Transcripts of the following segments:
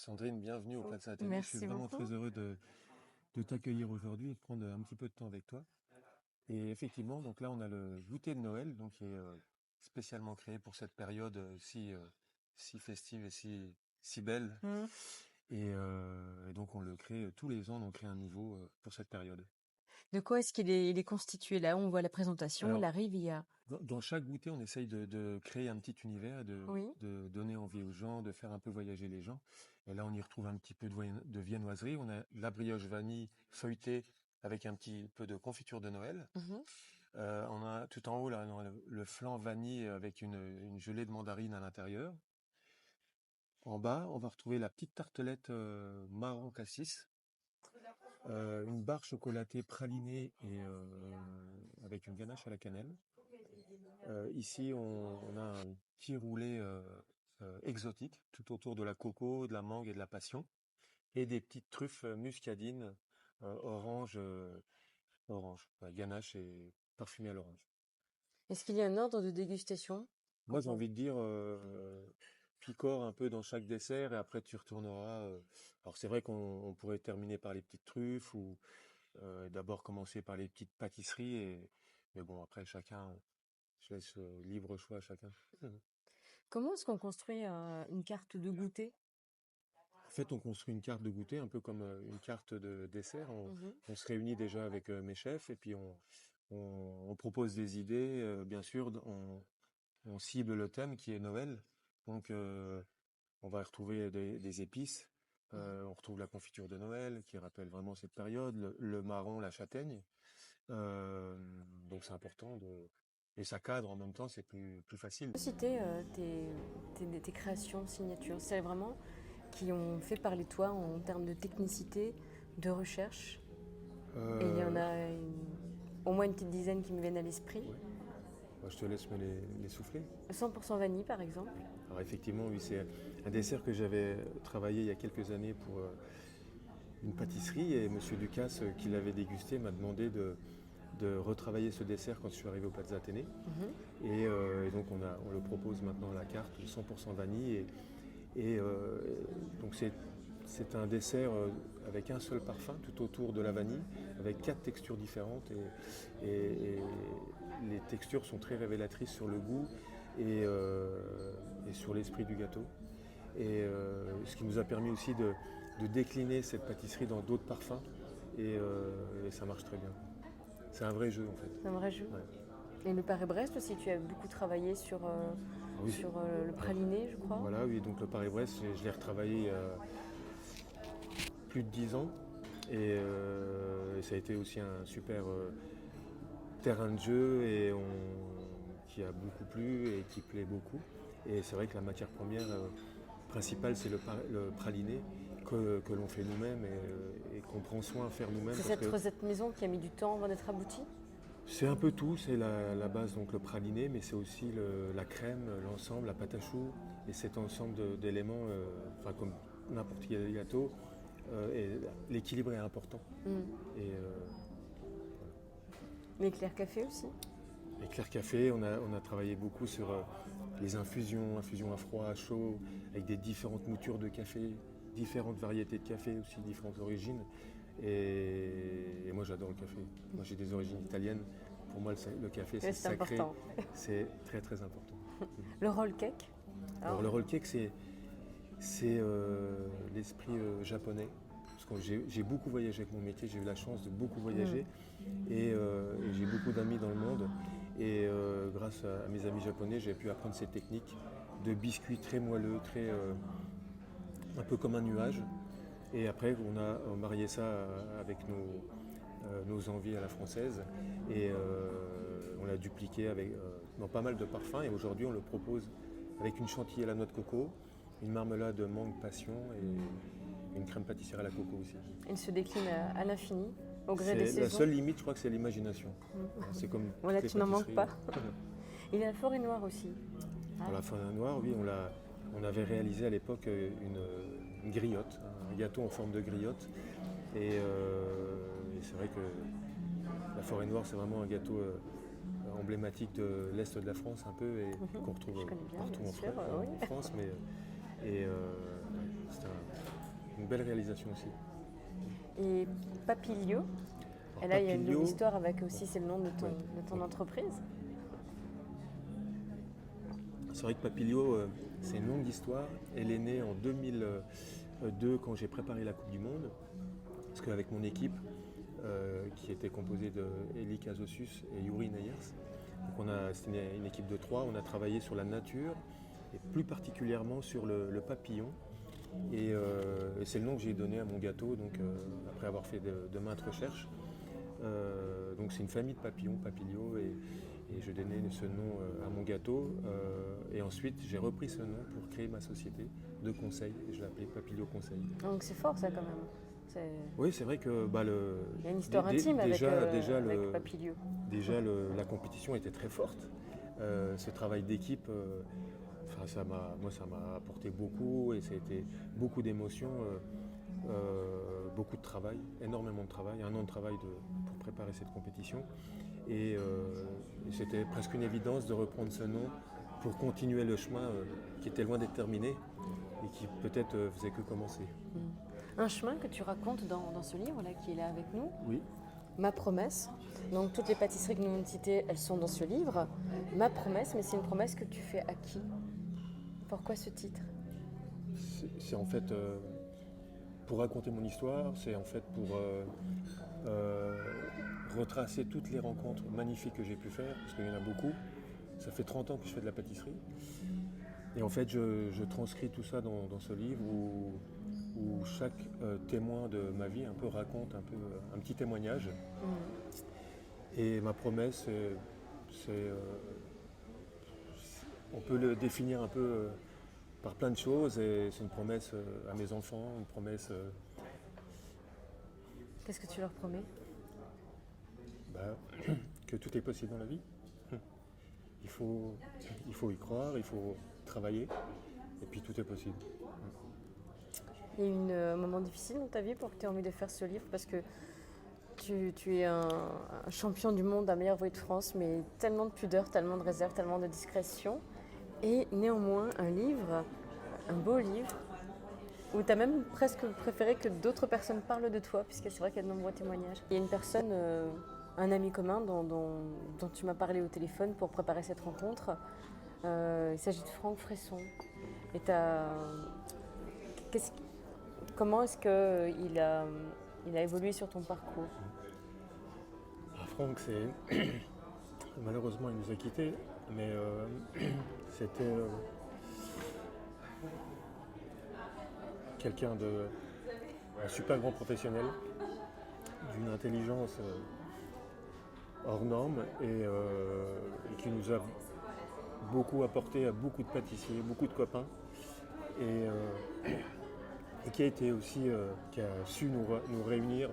Sandrine, bienvenue au Plaza Athénée. Je suis Merci vraiment beaucoup. très heureux de t'accueillir aujourd'hui et de prendre un petit peu de temps avec toi. Et effectivement, donc là, on a le goûter de Noël, donc qui est spécialement créé pour cette période si festive et si belle. Mm. Et donc, on le crée tous les ans, on en crée un nouveau pour cette période. De quoi est-ce qu'il est constitué là? On voit la présentation, il Alors, arrive, il y a... dans chaque goûter, on essaye de créer un petit univers, Oui. de donner envie aux gens, de faire un peu voyager les gens. Et là, on y retrouve un petit peu de viennoiserie. On a la brioche vanille feuilletée avec un petit peu de confiture de Noël. Mhm. On a tout en haut là, le flan vanille avec une gelée de mandarine à l'intérieur. En bas, on va retrouver la petite tartelette marron cassis, une barre chocolatée pralinée et avec une ganache à la cannelle. Ici, on a un petit roulé exotique tout autour de la coco, de la mangue et de la passion, et des petites truffes muscadines orange, ouais, ganache et parfumé à l'orange. Est-ce qu'il y a un ordre de dégustation? Moi, Quand j'ai on... envie de dire, picore un peu dans chaque dessert et après tu retourneras. Alors c'est vrai qu'on pourrait terminer par les petites truffes ou d'abord commencer par les petites pâtisseries mais bon après chacun, je laisse libre choix à chacun. Comment est-ce qu'on construit une carte de goûter? En fait, on construit une carte de goûter, un peu comme une carte de dessert. Mhm. On se réunit déjà avec mes chefs et puis on propose des idées. Bien sûr, on cible le thème qui est Noël. Donc, on va retrouver des épices. Mhm. On retrouve la confiture de Noël qui rappelle vraiment cette période, le marron, la châtaigne. Euh, donc, c'est important et ça cadre en même temps, c'est plus facile. Tu peux citer tes créations signatures, c'est vraiment qui ont fait parler de toi en termes de technicité, de recherche. Et il y en Euh, a au moins une petite dizaine qui me viennent à l'esprit. ouais. Bah, je te laisse me les souffler. 100% vanille par exemple. Alors effectivement, oui, c'est un dessert que j'avais travaillé il y a quelques années pour une pâtisserie et Monsieur Ducasse, qui l'avait dégusté, m'a demandé de retravailler ce dessert quand je suis arrivé au Plaza Athénée. Mhm. Et donc on le propose maintenant à la carte 100% vanille. Donc c'est un dessert avec un seul parfum tout autour de la vanille, avec 4 textures différentes. Et les textures sont très révélatrices sur le goût et sur l'esprit du gâteau. Ce qui nous a permis aussi de décliner cette pâtisserie dans d'autres parfums. Et ça marche très bien. C'est un vrai jeu en fait. C'est un vrai jeu. Ouais. Et le Paris-Brest aussi, tu as beaucoup travaillé sur, Ah oui. sur le Alors, praliné, je crois. voilà, oui, donc le Paris-Brest, je l'ai retravaillé il y a plus de 10 ans. Et ça a été aussi un super terrain de jeu qui a beaucoup plu et qui plaît beaucoup. Et c'est vrai que la matière première principale, c'est le praliné que l'on fait nous-mêmes et qu'on prend soin à faire nous-mêmes. C'est Parce cette que recette maison qui a mis du temps avant d'être aboutie. c'est un peu tout, c'est la base, donc le praliné, mais c'est aussi la crème, l'ensemble, la pâte à choux, et cet ensemble d'éléments, enfin comme n'importe quel gâteau, l'équilibre est important. Mm. Et L'éclair café aussi. Éclair Café, on a travaillé beaucoup sur les infusions à froid, à chaud, avec des différentes moutures de café, différentes variétés de café aussi, différentes origines. Et moi j'adore le café. Moi j'ai des origines italiennes. Pour moi le café Ouais, c'est c'est sacré, important. c'est très très important. Le roll cake. Alors Alors, le roll cake c'est l'esprit japonais. Parce que j'ai beaucoup voyagé avec mon métier, j'ai eu la chance de beaucoup voyager et j'ai beaucoup d'amis dans le monde. Et grâce à mes amis japonais, j'ai pu apprendre ces techniques de biscuits très moelleux, un peu comme un nuage. Et après, on a marié ça avec nos envies à la française et on l'a dupliqué dans pas mal de parfums. Et aujourd'hui, on le propose avec une chantilly à la noix de coco, une marmelade de mangue passion et une crème pâtissière à la coco aussi. il se décline à l'infini, au gré des C'est la saisons. seule limite, je crois que c'est l'imagination. C'est comme Voilà, toutes les tu n'en manques pâtisseries. pas. Il y a la forêt noire aussi. Ah, Pour la farine noire, oui, on avait réalisé à l'époque une griotte, un gâteau en forme de griotte. Et c'est vrai que la forêt noire, c'est vraiment un gâteau emblématique de l'Est de la France un peu et qu'on retrouve je connais bien, partout bien sûr, oui. en France. Mais, et c'est belle réalisation aussi. Et Papilio, Alors, et là il y a une Papilio, longue histoire avec aussi, c'est le nom de Ouais. ton entreprise. c'est vrai que Papilio, c'est une longue histoire. Elle est née en 2002 quand j'ai préparé la Coupe du Monde. Parce qu'avec mon équipe, qui était composée de Eli Kazosus et Yuri Nayers, donc c'était une équipe de 3, on a travaillé sur la nature et plus particulièrement sur le papillon. Et c'est le nom que j'ai donné à mon gâteau, donc, après avoir fait de maintes recherches. Donc c'est une famille de papillons, Papilio, et je donnais ce nom à mon gâteau. Et ensuite j'ai repris ce nom pour créer ma société de conseil, et je l'ai appelée Papilio Conseil. Donc c'est fort ça quand même. Oui, c'est vrai que Il y a une histoire intime avec Papilio. déjà la compétition était très forte. Ce travail d'équipe, moi ça m'a apporté beaucoup et ça a été beaucoup d'émotions, beaucoup de travail, énormément de travail, 1 an de travail pour préparer cette compétition. Et c'était presque une évidence de reprendre ce nom pour continuer le chemin qui était loin d'être terminé et qui peut-être faisait que commencer. Un chemin que tu racontes dans ce livre-là qui est là avec nous, Oui. Ma promesse. Donc toutes les pâtisseries que nous avons citées, elles sont dans ce livre. Ma promesse, mais c'est une promesse que tu fais à qui? Pourquoi ce titre? C'est en fait pour raconter mon histoire, c'est en fait pour retracer toutes les rencontres magnifiques que j'ai pu faire, parce qu'il y en a beaucoup. Ça fait 30 ans que je fais de la pâtisserie. Et en fait, je transcris tout ça dans ce livre où chaque témoin de ma vie un peu raconte un petit témoignage. Et ma promesse, on peut le définir un peu par plein de choses. Et c'est une promesse à mes enfants, une promesse Qu'est-ce que tu leur promets? que tout est possible dans la vie. Il faut y croire, il faut travailler, et puis tout est possible. Il y a eu un moment difficile dans ta vie pour que tu aies envie de faire ce livre, parce que tu es un champion du monde, un meilleur voilier de France, mais tellement de pudeur, tellement de réserve, tellement de discrétion. Et néanmoins, un beau livre, où tu as même presque préféré que d'autres personnes parlent de toi, puisque c'est vrai qu'il y a de nombreux témoignages. Il y a une personne, un ami commun dont tu m'as parlé au téléphone pour préparer cette rencontre. Il s'agit de Franck Fresson. Et comment est-ce qu'il a évolué sur ton parcours? Franck, malheureusement, il nous a quittés, mais c'était quelqu'un un super grand professionnel, d'une intelligence hors norme et qui nous a beaucoup apporté à beaucoup de pâtissiers, beaucoup de copains, et qui a été aussi, qui a su nous réunir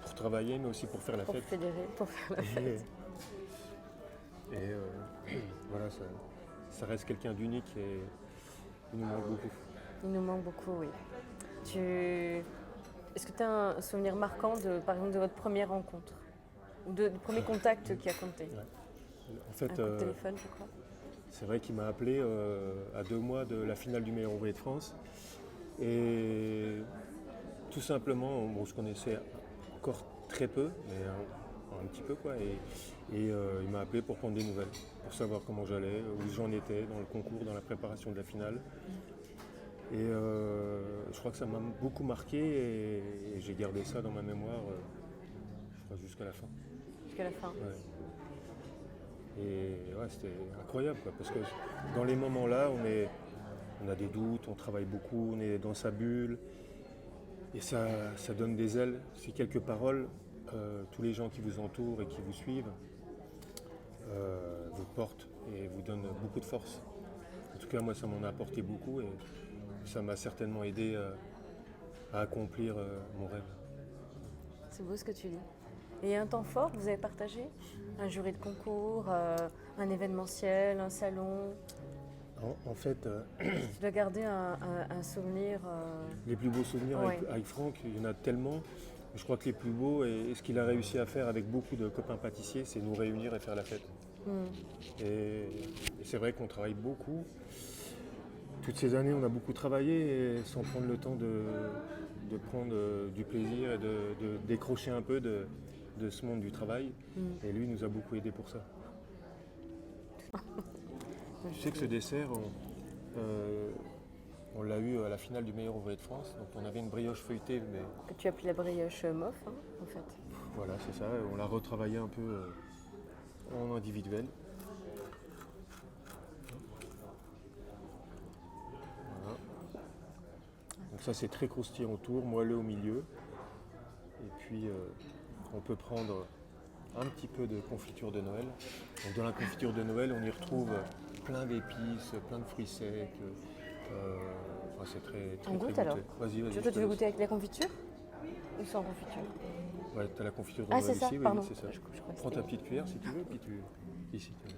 pour travailler, mais aussi pour faire la Pour fête. fédérer, pour faire la fête. Voilà, ça reste quelqu'un d'unique et il nous manque beaucoup. Il nous manque beaucoup, oui. Est-ce que tu as un souvenir marquant, par exemple, de votre première rencontre? Ou du premier contact qui a compté? Ouais. En fait, un coup de téléphone, je crois. C'est vrai qu'il m'a appelé à 2 mois de la finale du meilleur ouvrier de France. Et tout simplement, je connaissais encore très peu, mais un petit peu quoi. Et il m'a appelé pour prendre des nouvelles, pour savoir comment j'allais, où j'en étais dans le concours, dans la préparation de la finale. Et je crois que ça m'a beaucoup marqué et j'ai gardé ça dans ma mémoire, je crois jusqu'à la fin. Jusqu'à la fin. Ouais. Et ouais, c'était incroyable quoi, parce que dans les moments-là, on a des doutes, on travaille beaucoup, on est dans sa bulle. Et ça donne des ailes. Ces quelques paroles, tous les gens qui vous entourent et qui vous suivent vous portent et vous donnent beaucoup de force. En tout cas, moi, ça m'en a apporté beaucoup et ça m'a certainement aidé à accomplir mon rêve. C'est beau ce que tu dis. Et un temps fort que vous avez partagé? Un jury de concours, un événementiel, un salon? En fait, Tu dois garder un souvenir. les plus beaux souvenirs avec Franck, il y en a tellement. Je crois que les plus beaux, et ce qu'il a réussi à faire avec beaucoup de copains pâtissiers, c'est nous réunir et faire la fête. Et c'est vrai qu'on travaille beaucoup. toutes ces années, on a beaucoup travaillé et sans prendre le temps de prendre du plaisir et de décrocher un peu de ce monde du travail. Et lui nous a beaucoup aidé pour ça. Tu sais que ce dessert, on l'a eu à la finale du meilleur ouvrier de France. Donc on avait une brioche feuilletée, mais Que tu as pris la brioche MOF, hein, en fait. voilà, c'est ça. On l'a retravaillé un peu en individuel. Voilà. Donc ça c'est très croustillant autour, moelleux au milieu. Et puis on peut prendre un petit peu de confiture de Noël. Donc dans la confiture de Noël, on y retrouve plein d'épices, plein de fruits secs. Enfin, c'est très On goûte très alors. Vas-y, Toi, je tu te veux laisse. goûter avec la confiture ou sans confiture? Ouais, t'as la confiture de Ah, Noël c'est ça, ici, oui, pardon. c'est ça. Je crois que Prends ta c'était- petite cuillère si tu veux, puis tu. Ici. Oui.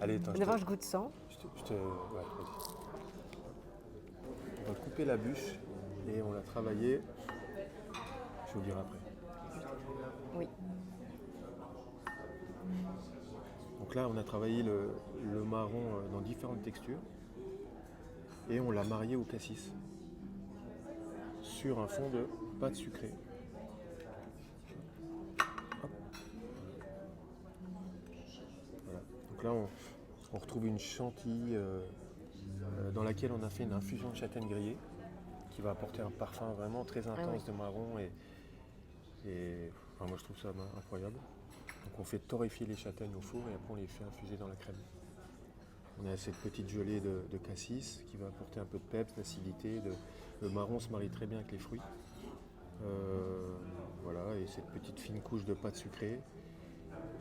Allez, attends, D'abord, je goûte sans. ouais, vas-y. On va couper la bûche et on l'a travaillé. Je vais vous dire après. Oui. Donc là, on a travaillé le marron dans différentes textures et on l'a marié au cassis sur un fond de pâte sucrée. Hop. Voilà. Donc là, on retrouve une chantilly dans laquelle on a fait une infusion de châtaigne grillée qui va apporter un parfum vraiment très intense de marron enfin, moi je trouve ça incroyable. Donc on fait torréfier les châtaignes au four et après on les fait infuser dans la crème. On a cette petite gelée de cassis qui va apporter un peu de peps, d'acidité. Le marron se marie très bien avec les fruits. Voilà, et cette petite fine couche de pâte sucrée.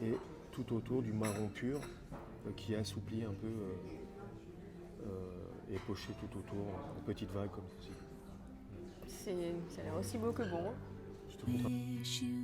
Et tout autour du marron pur qui est assoupli un peu et poché tout autour en petites vagues comme ceci. Ça a l'air aussi beau que bon. Je te montre. Wish you